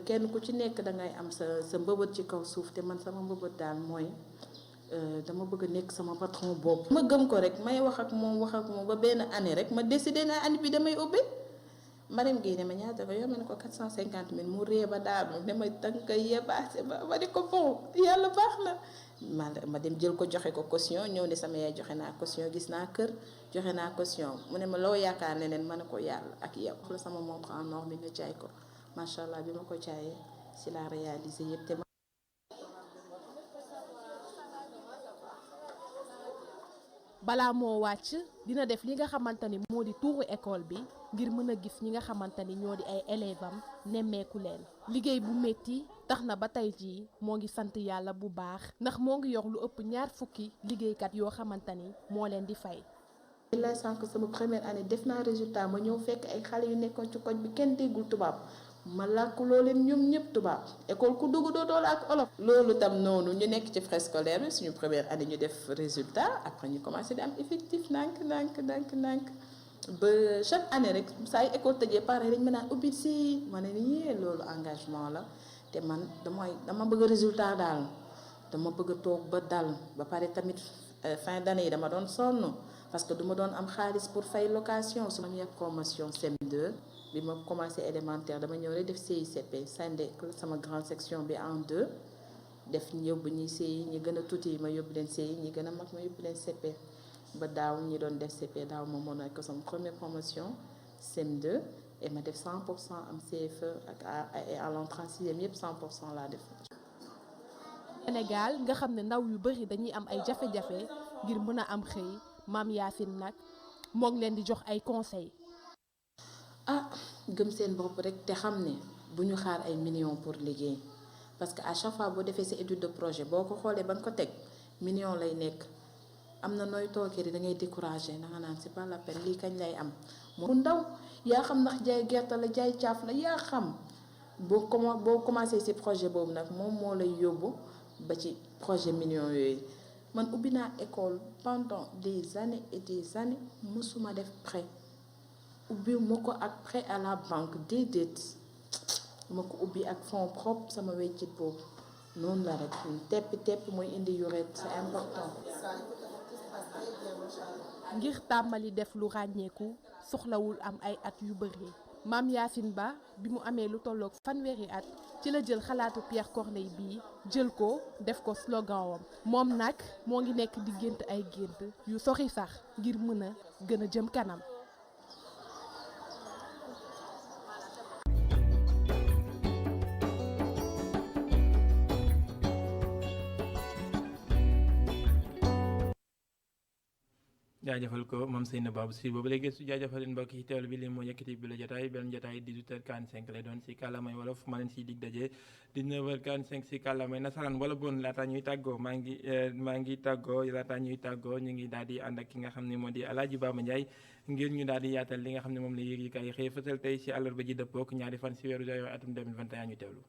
kenn ku ci nekk da ngay am sa mbëbët ci kaw suuf te man sama mbëbët daal mooy dama bëgg a nekk sama patron boobu. ma gëm ko rek may wax ak moom ba benn année rek ma décidé naa année bi damay ubbi Marème Guèye ne ma ñaata ko yow ma ne ko 450 000 mu ree ba daanu ne ma tànk yebaase ba ma ne ko bon yàlla baax na ma dem jël ko joxe ko caution ñëw ne sama yaay joxe naa caution gis naa kër joxe naa caution mu ne ma loo yaakaar ne leen ma ne ko yàlla ak yow la sama montre en or bi nga jaay ko macha allah bi ma ko jaayee si la réalisé yëpp te balaa moo wàcc dina def li nga xamante ni moo di tuuru école bi ngir mën a gis ñi nga xamante ni ñoo di ay élèves am nemmeeku leen liggéey bu métti tax na ba tey jii moo ngi sant yàlla bu baax ndax moo ngi yor lu ëpp 20 liggéeykat yoo xamante ni moo leen di fay. lay sànq sama première année def naa résultat ma ñëw fekk ay xale yu nekkoon ci koñ bi kenn déggul tubaab ma làkkuloo leen ñoom ñëpp tubaab école ku dugg dootoo la ak olof. loolu tam noonu ñu nekk ci frais scolaire bi suñu première année ñu def résultat après ñu commencé di am effectif ndànk ba chaque année rek saa yu école tëjee pare dañ mën a ubbi si ma ne nii loolu engagement la te man dama bëgg résultat daal dama bëgg a toog ba dal ba pare tamit fin d'année yi dama doon sonn parce que duma doon am xaalis pour fay location. su ma première promotion CM2 bi ma commencé élémentaire dama ñëw rek def CICP scindé sama grande section bi en 2 def yóbbu ñi CI ñi gën a tuuti ma yóbbu leen CI ñi gën a mag ma yóbbu leen CP. ba daaw ñi doon def CP daaw moom moo nekk sama première promotion CM2 et ma def 100% am CFE ak à l'entrée en sixième yëpp 100% laa def. Sénégal nga xam ne ndaw yu bari dañuy am ay jafe-jafe ngir mën a am xëy Mame Yacine nag moo ngi leen di jox ay conseils. gëm seen bopp rek te xam ne bu ñu xaar ay millions pour liggéey parce que à chaque fois boo defee sa étude de projet boo ko xoolee ba nga ko teg million lay nekk. am na nooy toogee da ngay découragé da nga naan c'est pas la peine lii kañ lay am mu ndaw yaa xam ndax jaay gerte la jaay caaf la yaa xam boo commencé ci projet boobu nag moom moo lay yóbbu ba ci projet millions yooyu man ubbi naa école pendant des années et des années mësuma def prêt ubbi ma ko ak prêt à la banque déedéet ma ko ubbi ak fonds propre sama weccit boobu noonu la rek tepp mooy indi yuret c'est important. ngir tàmbali def lu ràññeeku soxlawul am ay at yu bëri Maam Yacine Ba bi mu amee lu tolloog fanweeri at ci la jël xalaatu Pierre Corneille bii jël ko def ko slogan wam moom nag moo ngi nekk di gént ay gént yu sori sax ngir mën a gën a jëm kanam. jaajëfal ko moom Seyna Babou si boobu léegi su jaajëfal leen mbokk yi teewlu bi li moo yëkkati bi la jotaay benn jotaay 18h45 lay doon si kàllaamay wolof ma leen siy dig daje 19h45 si kàllaamay nasaraan wala bon laataa ñuy tàggoo maa ngi tàggoo laataa ñuy tàggoo ñu ngi daal di ànd ak ki nga xam ne moo di Alaaji Baba Ndiaye ngir ñu daal di yaatal li nga xam ne moom la yëg-yëg yi xëy fësal tey si àllarba ji dëppook ñaari fan si weeru juin atum 2021 ñu teewlu.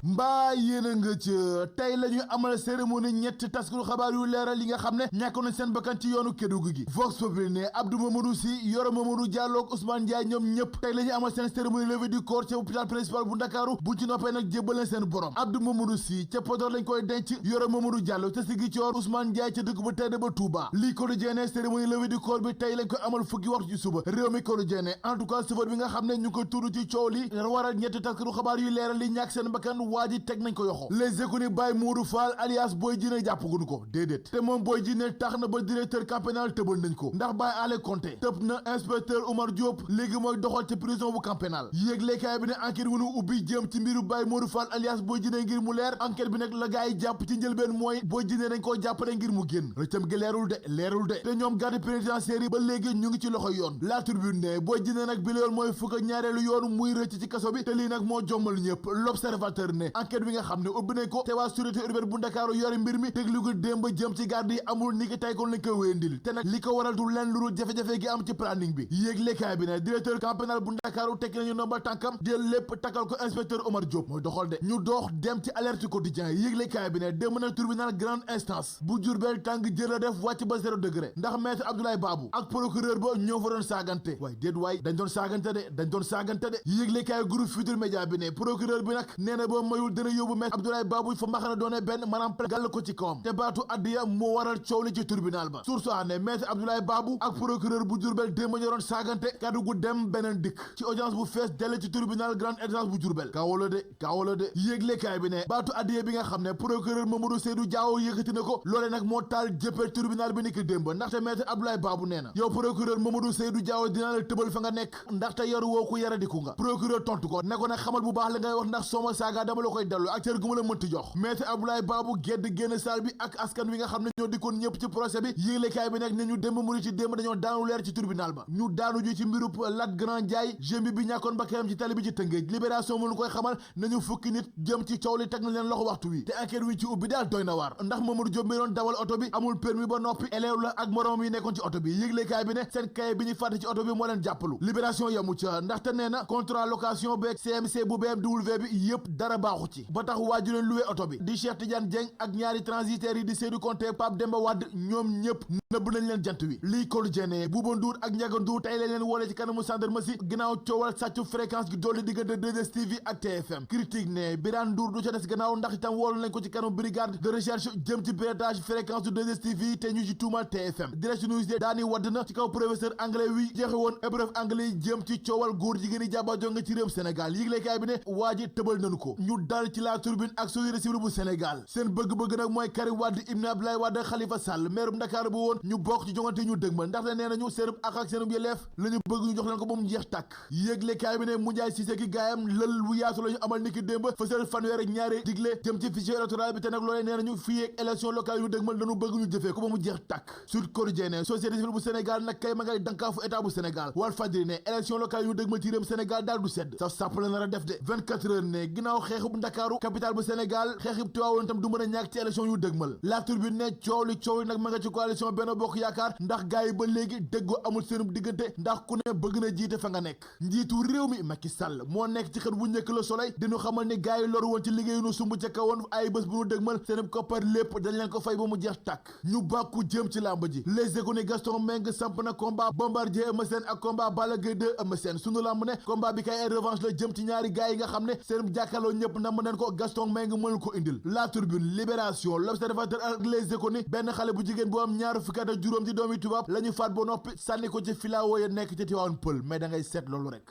mbaa yéen a nga ca tey la ñuy amal cérémonie ñetti taskatu xabaar yu leeral yi nga xam ne ñàkkoon nañ seen bakkan ci yoonu Kédougou gi Vox Populi ne Abdou Mamadou Sy Yoro Mamadou Diallo ak Ousmane Ndiaye ñoom ñëpp tey la ñuy amal seen cérémonie levée du corps ca hôpital principal bu Ndakaaru bu ci noppee nag jébbal leen seen borom Abdou Mamadou Sy ca Podor lañ koy denc Yoro Mamadou Diallo ca Ziguinchor Ousmane Ndiaye ca dëkk ba tedd ba Touba lii Quotidien cérémonie levée du corps bi tey lañ koy amal fukki waxtu ci suba réew mi Quotidien en tout cas chauffeur bi nga xam ne ñu ngi koy tudd ci coow li waral ñetti taskatu xabaar yu leeral li ñàkk seen bakkan waa ji teg nañ ko les Économies Baye Modou Fall alias Boy Djiné jàppaguñu ko déedéet te moom Boy Djiné tax na ba directeur camp pénal tëbal nañ ko ndax Baye Alé Conté tëb na inspecteur Oumar Diop léegi mooy doxal ci prison bu camp pénal yéeglekaay bi ne enquête wu nu ubbi jëm ci mbiru Baye Modou Fall alias Boy Djiné ngir mu leer enquête bi nag la gars yi jàpp ci njëlbeen mooy Boy Djiné dañ koo jàppale ngir mu génn rëccam gi leerul de te ñoom garde pénitentiaire yi ba léegi ñu ngi ci loxo yoon La Tribune ne Boy Djiné nag bi la yoon mooy fukk ak ñaareelu yoon muy rëcc ci kaso bi te lii nag moo jommal ñëpp L'Observateur ne enquête bi nga xam ne ubbi nañ ko te waa sûreté urbaine bu Ndakaaru yore mbir mi déglu ko démb jëm ci garde yi amul ni ki tey kon lañ ko wéyandil te nag li ko waral du leen lu dul jafe-jafe gi am ci planning bi yéeglekaay bi ne directeur camp pénal bu Ndakaaru tekki nañu nombal tànkam del lépp takkal ko inspecteur Omar Diop mooy doxal de ñu dox dem ci alerte quotidien yéeglekaay bi ne dem na tribunal grande instance bu Diourbel tàng jël la def wàcc ba 0 degré ndax maître Abdoulaye Babou ak procureur ba ñoo fa doon saagante waaye déet waay dañ doon saagante de yéeglekaay groupe Futurs Médias bi ne procureur bi nag nee na ba mayul dana yóbbu maître Abdoulaye Babou fa mbaxana doone benn maanaam gàll ko ci kawam te baatu addiya moo waral coow li ci tribunal ba source ne maître Abdoulaye Babou ak procureur bu Diourbel démb ñoo doon saagante kaddu gu dem beneen dikk ci audience bu fees dell ci tribunal grande instance bu Diourbel kaawala de yéeglekaay bi ne baatu addiya bi nga xam ne procureur Mamadou Seydou Diaw yëkkati na ko loole nag moo taal jëppee tribunal bi ni ki démb ndaxte maître Abdoulaye Babou nee na yow procureur Mamadou Seydou Diaw dina la tëbal fa nga nekk ndaxte yaru woo ku yaradiku nga procureur tontu ko ne ko nag xamal bu baax la ngay wax ndax sooma saaga dama la koy dellu ak cër gu ma la mënti jox maître Abdoulaye Babou gedd génn salle bi ak askan wi nga xam ne ñoo dikkoon ñëpp ci procès bi yéeglekaay bi nag ne ñu démb mu ci démb dañoo daanu leer ci tribunal ba ñu daanu ji ci mbirub Lat Grand Ndiaye jeune bi ñàkkoon bakkanam ci tali bi ci Tëngéej libération mu nu koy xamal nañu fukki nit jëm ci coow li teg na leen loxo waxtu wi te enquête wi ci ubbi daal doy na waar ndax Mamadou Diop mi doon dawal oto bi amul permis ba noppi élève la ak moroom yi nekkoon ci oto bi yéeglekaay bi ne seen kaye bi ñu fàtte ci oto bi moo leen jàppalu libération yamu ca ndaxte nee na contrat location beeg CMC bu BMW bi yëpp dara baaxu ci ba tax waaju leen loué oto bi di Cheikh Tidiane Dieng ak ñaari transitaires yi di Seydou Konté Pape Demba Wade ñoom ñëpp nëbb nañ leen jant wi lii Quotidien Bouba Ndour ak Ndiaga Ndour tey lañ leen woole ci kanamu gendarmerie ginnaaw coowal sàccu fréquence gi dolli diggante 2STV ak TFM critique ne Birane Ndour du ca des gannaaw ndax itam woolu nañ ko ci kanamu brigade de recherche jëm ci piratage fréquence du 2STV te ñu ci tuumal TFM Direct News daani wadd na ci kaw professeur anglais wi jeexe woon épreuve anglais yi jëm ci coowal góor jigéen yi jàbbaajoo nga ci réew Sénégal yëglekaay bi ne waa ji tëbal nañu ko ñu dal ci la Tribune ak société civile bu Sénégal seen bëgg-bëgg nag mooy Karim Wade Ibn Abdoulaye Wade Khalifa Sall maire bu Ndakaaru bu woon ñu bokk ci jongante ñu dëgmal ndaxte nee nañu seenub ak seenub yelleef la ñu bëgg ñu jox leen ko ba mu jeex tàkk yëglekaay bi ne Moundiaye Cissé ki gaayam lël bu yaatu la ñu amal niki démb fësal fanweer ak ñaari digle jëm ci fichier électoral bi te nag loolee nee nañu fii ak élection locale yu dëgmal lañu bëgg ñu jëfee ko ba mu jeex tàkk Sud Quotidien société civile bu Sénégal nag kay ma ngay dankaafu état bu Sénégal Walf Fadjri ne élection locale yu dëgmal ci réew Sénégal daal du sedd saf sàpp la nar a def de 24 heures ne ginnaaw xeex xeexub Ndakaaru capitale bu Sénégal xeexub Tivaouane tam du mën a ñàkk ci élection yu dëgmal La Tribune ne coow li nag ma nga ci coalition Benno Bokk Yaakaar ndax gaay yi ba léegi déggoo amul seenub diggante ndax ku ne bëgg na jiite fa nga nekk njiitu réew mi Macky Sall moo nekk ci xët bu njëkk Le Soleil dinu xamal ni gaay yi loru woon ci liggéeyu nu sumb ca kawoon ay bés bu nu dëgmal seenub koppar lépp dañ leen ko fay ba mu jeex tàkk ñu bàkku jëm ci làmb ji Les Échos ni Gaston Mbengue samp na combat Bombardier Eumeu Sène ak combat Balla Gaye 2 Eumeu Sène sunu làmb ne combat bi kay ay revanche la jëm ci ñaari gaay yi nga xam ne seenub jàkkaarloo ñëpp na mën neen ko Gaston Mbengue mënul ko indil La Tribune Libération L'Observateur ak Les Échos ni benn xale bu jigéen bu am ñaar fukki at ak juróom di doomi tubaab la ñu faat ba noppi sànni ko ci filao ya nekk ci Tivaouane Peulh mais da ngay seet loolu rek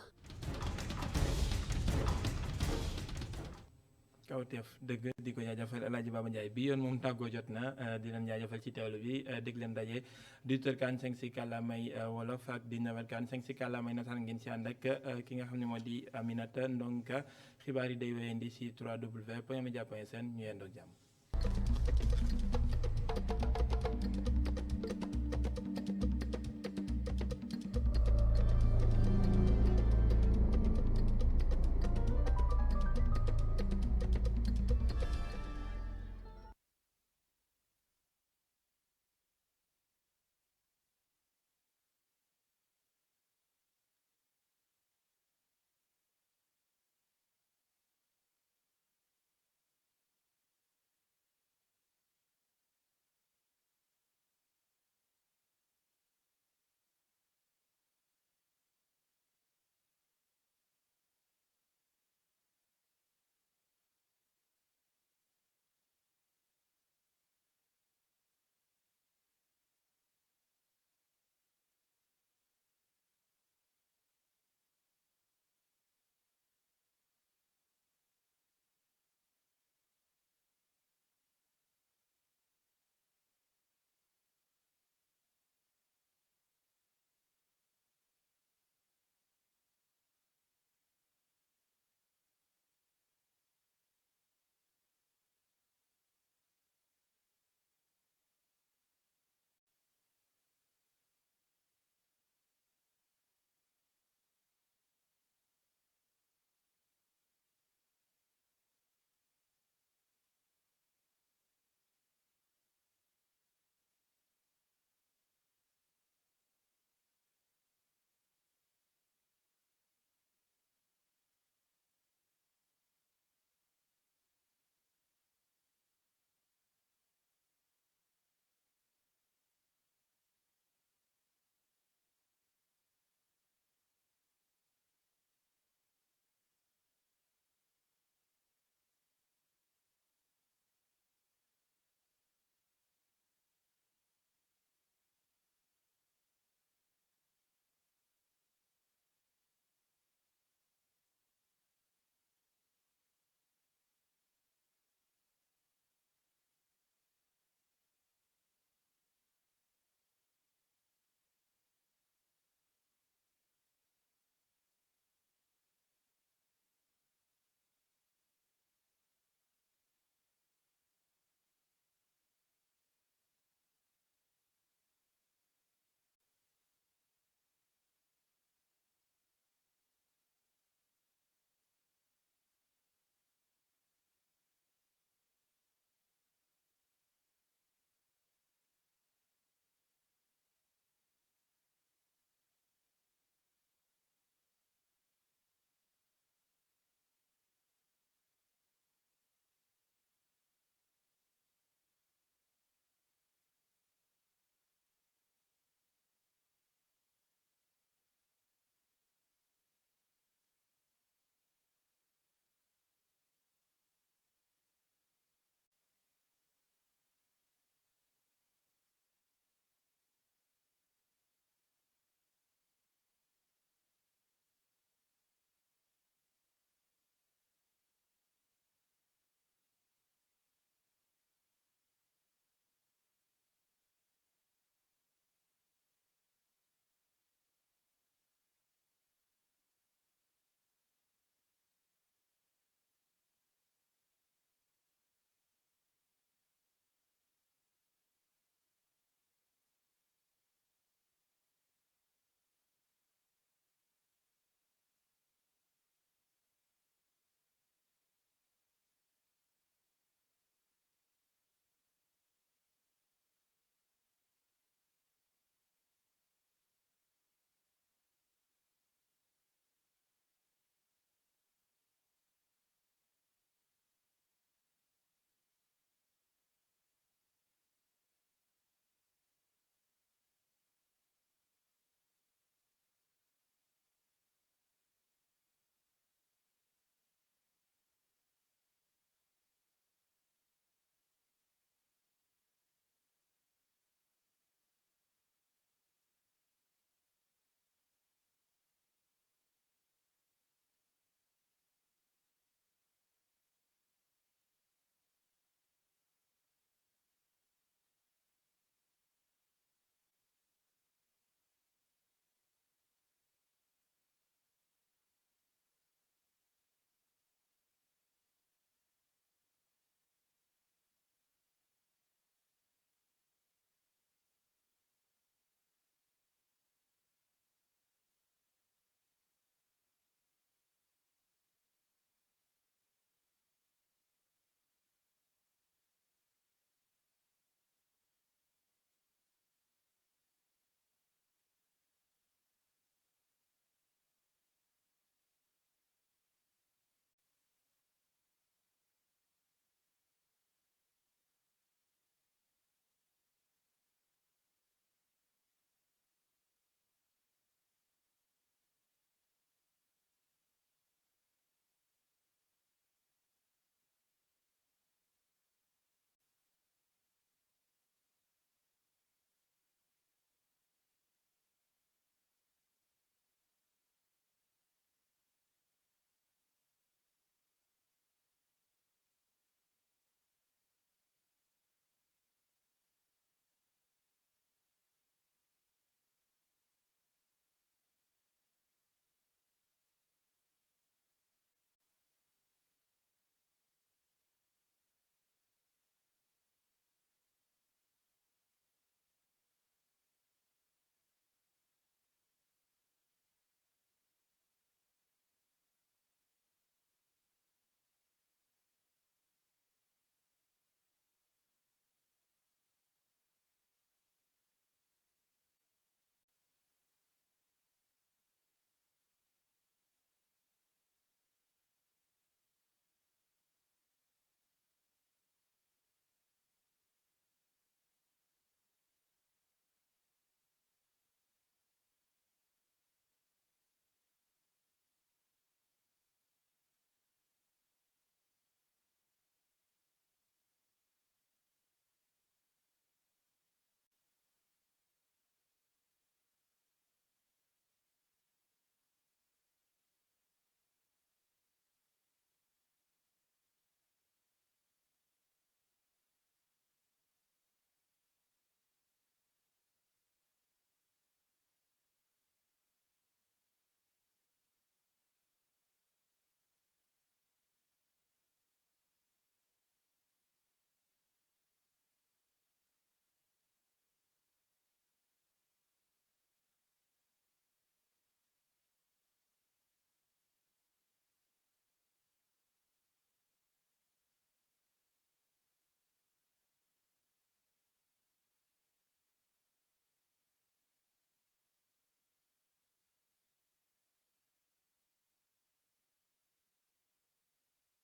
kawteef dëgg di ko jaajëfal El Hadj Baba Ndiaye bi yoon moom tàggoo jot na di leen jaajëfal ci teewlu bi dégg leen daje 18h45 si kàllaamay wolof ak 19h45 si kàllaamay nasaraan ngeen si ànd ak ki nga xam ne moo di Aminata Ndonka xibaar yi day wéyandi si 3w.media.sn ñu yendoo jàmm